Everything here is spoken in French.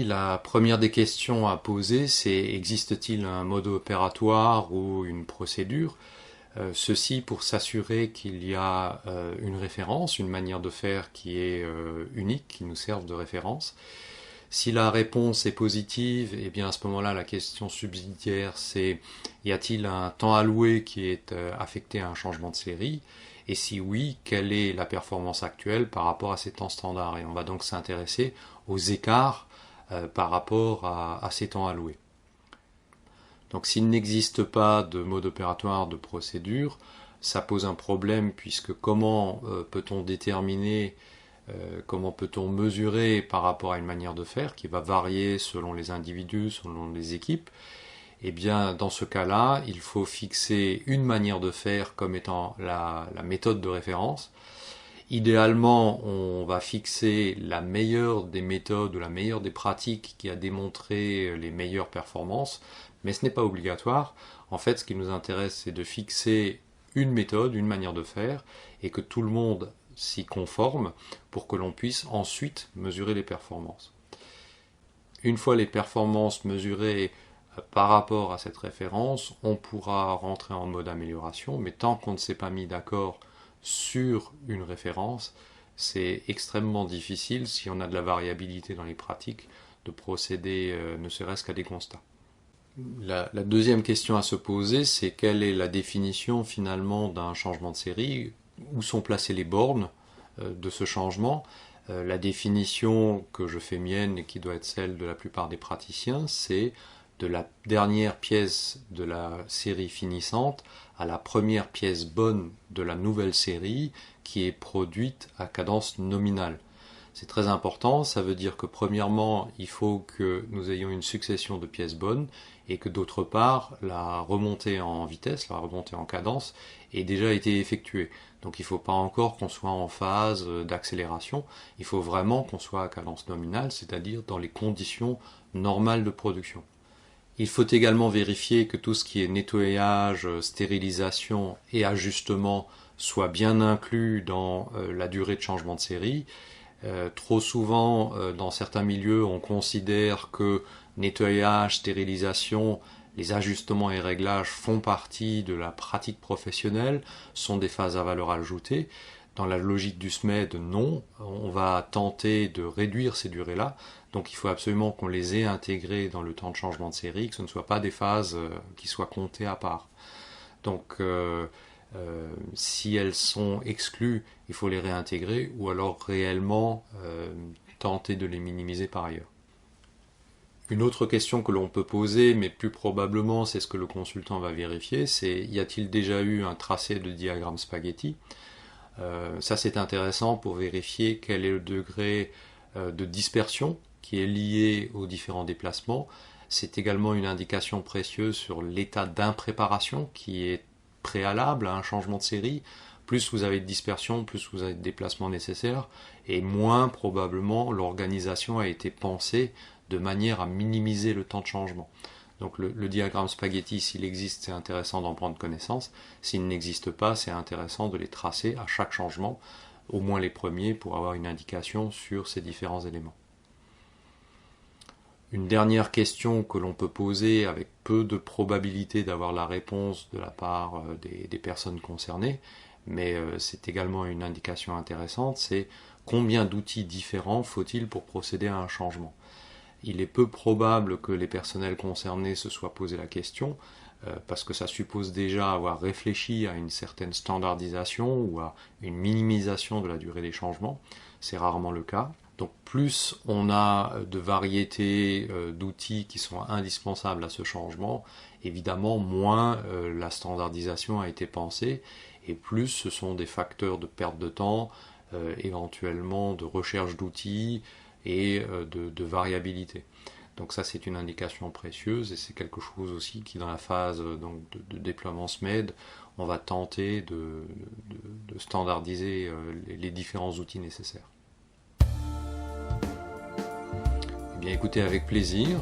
la première des questions à poser, c'est existe-t-il un mode opératoire ou une procédure? Ceci pour s'assurer qu'il y a une référence, une manière de faire qui est unique, qui nous serve de référence. Si la réponse est positive, eh bien à ce moment-là, la question subsidiaire, c'est y a-t-il un temps alloué qui est affecté à un changement de série? Et si oui, quelle est la performance actuelle par rapport à ces temps standards? Et on va donc s'intéresser aux écarts par rapport à ces temps alloués. Donc s'il n'existe pas de mode opératoire de procédure, ça pose un problème puisque comment peut-on déterminer, comment peut-on mesurer par rapport à une manière de faire qui va varier selon les individus, selon les équipes? Eh bien dans ce cas-là, il faut fixer une manière de faire comme étant la méthode de référence. Idéalement, on va fixer la meilleure des méthodes ou la meilleure des pratiques qui a démontré les meilleures performances, mais ce n'est pas obligatoire. En fait, ce qui nous intéresse, c'est de fixer une méthode, une manière de faire, et que tout le monde s'y conforme pour que l'on puisse ensuite mesurer les performances. Une fois les performances mesurées par rapport à cette référence, on pourra rentrer en mode amélioration, mais tant qu'on ne s'est pas mis d'accord sur une référence, c'est extrêmement difficile, si on a de la variabilité dans les pratiques, de procéder ne serait-ce qu'à des constats. La deuxième question à se poser, c'est quelle est la définition finalement d'un changement de série? Où sont placées les bornes de ce changement? La définition que je fais mienne et qui doit être celle de la plupart des praticiens, c'est de la dernière pièce de la série finissante à la première pièce bonne de la nouvelle série qui est produite à cadence nominale. C'est très important, ça veut dire que premièrement, il faut que nous ayons une succession de pièces bonnes et que d'autre part, la remontée en vitesse, la remontée en cadence ait déjà été effectuée. Donc il ne faut pas encore qu'on soit en phase d'accélération, il faut vraiment qu'on soit à cadence nominale, c'est-à-dire dans les conditions normales de production. Il faut également vérifier que tout ce qui est nettoyage, stérilisation et ajustement soit bien inclus dans la durée de changement de série. Trop souvent, dans certains milieux, on considère que nettoyage, stérilisation, les ajustements et réglages font partie de la pratique professionnelle, sont des phases à valeur ajoutée. Dans la logique du SMED, non. On va tenter de réduire ces durées-là. Donc il faut absolument qu'on les ait intégrées dans le temps de changement de série, que ce ne soient pas des phases qui soient comptées à part. Donc si elles sont exclues, il faut les réintégrer ou alors réellement tenter de les minimiser par ailleurs. Une autre question que l'on peut poser, mais plus probablement c'est ce que le consultant va vérifier, c'est y a-t-il déjà eu un tracé de diagramme spaghetti? Ça c'est intéressant pour vérifier quel est le degré de dispersion qui est lié aux différents déplacements. C'est également une indication précieuse sur l'état d'impréparation qui est préalable à un changement de série. Plus vous avez de dispersion, plus vous avez de déplacements nécessaires, et moins probablement l'organisation a été pensée de manière à minimiser le temps de changement. Donc le diagramme spaghetti, s'il existe, c'est intéressant d'en prendre connaissance. S'il n'existe pas, c'est intéressant de les tracer à chaque changement, au moins les premiers, pour avoir une indication sur ces différents éléments. Une dernière question que l'on peut poser avec peu de probabilité d'avoir la réponse de la part des personnes concernées, mais c'est également une indication intéressante, c'est combien d'outils différents faut-il pour procéder à un changement? Il est peu probable que les personnels concernés se soient posé la question, parce que ça suppose déjà avoir réfléchi à une certaine standardisation ou à une minimisation de la durée des changements. C'est rarement le cas. Donc plus on a de variétés d'outils qui sont indispensables à ce changement, évidemment moins la standardisation a été pensée, et plus ce sont des facteurs de perte de temps, éventuellement de recherche d'outils, et de variabilité. Donc ça c'est une indication précieuse et c'est quelque chose aussi qui dans la phase donc, de déploiement SMED, on va tenter de standardiser les différents outils nécessaires. Eh bien écoutez avec plaisir.